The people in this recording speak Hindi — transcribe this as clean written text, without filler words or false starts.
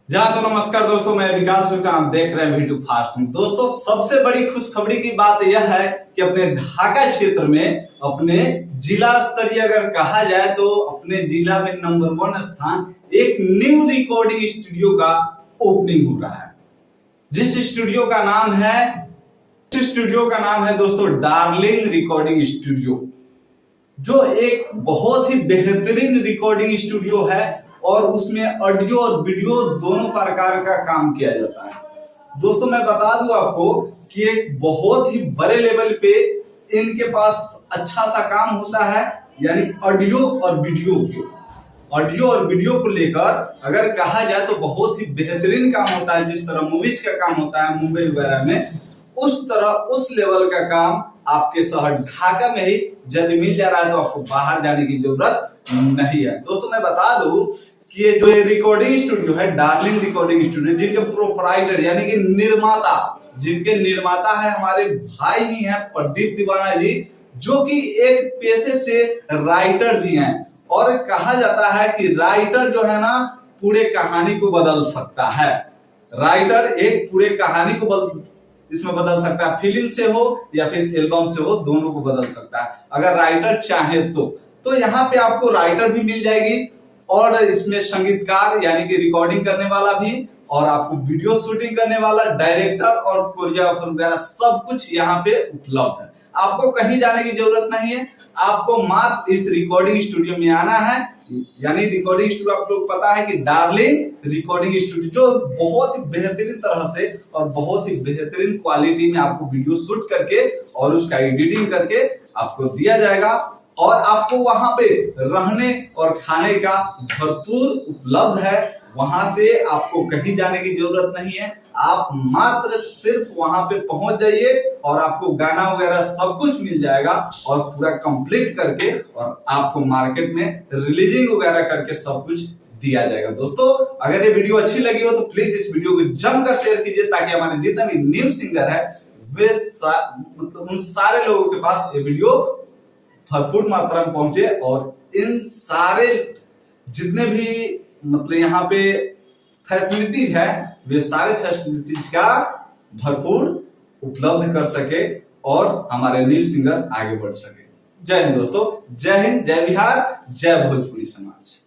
जहाँ तो नमस्कार दोस्तों, मैं विकास गुप्ता, आप देख रहे हैं वी2 फास्ट न्यूज। दोस्तों, सबसे बड़ी खुशखबरी की बात यह है कि अपने ढाका क्षेत्र में अपने जिला स्तरीय अगर कहा जाए तो अपने जिला में नंबर 1 स्थान एक न्यू रिकॉर्डिंग स्टूडियो का ओपनिंग हो रहा है। जिस स्टूडियो का नाम है दोस्तों डार्लिंग रिकॉर्डिंग स्टूडियो, जो एक बहुत ही बेहतरीन रिकॉर्डिंग स्टूडियो है और उसमें ऑडियो और वीडियो दोनों प्रकार का काम किया जाता है। दोस्तों, मैं बता दूं आपको कि एक बहुत ही बड़े लेवल पे इनके पास अच्छा सा काम होता है, यानी ऑडियो और वीडियो को लेकर अगर कहा जाए तो बहुत ही बेहतरीन काम होता है। जिस तरह मूवीज का काम होता है मुंबई वगैरह में, उस तरह उस लेवल का काम आपके शहर ढाका में ही जल्द मिल जा रहा है, तो आपको बाहर जाने की जरूरत नहीं है। दोस्तों, मैं बता दूं कि ये जो रिकॉर्डिंग स्टूडियो है डार्लिंग रिकॉर्डिंग स्टूडियो, जिनके प्रोप्राइटर यानी कि जिनके निर्माता है हमारे भाई ही हैं प्रदीप दीवाना जी, जो कि एक पेशे से राइटर भी हैं। और कहा जाता है कि राइटर जो है ना पूरे कहानी को बदल सकता है। राइटर एक पूरे कहानी को इसमें बदल सकता है, फिल्म से हो या फिर एल्बम से हो, दोनों को बदल सकता है अगर राइटर चाहे तो यहाँ पे आपको राइटर भी मिल जाएगी और इसमें संगीतकार यानी कि रिकॉर्डिंग करने वाला भी, और आपको वीडियो शूटिंग करने वाला डायरेक्टर और कोरियोग्राफर वगैरह सब कुछ यहाँ पे उपलब्ध है। आपको कहीं जाने की जरूरत नहीं है, आपको मात्र इस रिकॉर्डिंग स्टूडियो में आना है। यानी रिकॉर्डिंग स्टूडियो आप लोग पता है कि डार्लिंग रिकॉर्डिंग स्टूडियो, जो बहुत ही बेहतरीन तरह से और बहुत ही बेहतरीन क्वालिटी में आपको वीडियो शूट करके और उसका एडिटिंग करके आपको दिया जाएगा, और आपको वहां पे रहने और खाने का भरपूर उपलब्ध है। वहां से आपको कहीं जाने की जरूरत नहीं है, आप मात्र सिर्फ वहां पे पहुंच जाइए और आपको गाना वगैरह सब कुछ मिल जाएगा और पूरा कंप्लीट करके और आपको मार्केट में रिलीजिंग वगैरह करके सब कुछ दिया जाएगा। दोस्तों, अगर ये वीडियो अच्छी लगी हो तो प्लीज इस वीडियो को जमकर शेयर कीजिए, ताकि हमारे जितने भी न्यू सिंगर है वे मतलब उन सारे लोगों के पास ये वीडियो भरपूर मात्रा में पहुंचे और इन सारे जितने भी मतलब यहाँ पे फैसिलिटीज है वे सारे फैसिलिटीज का भरपूर उपलब्ध कर सके और हमारे न्यू सिंगर आगे बढ़ सके। जय हिंद दोस्तों, जय हिंद, जय बिहार, जय भोजपुरी समाज।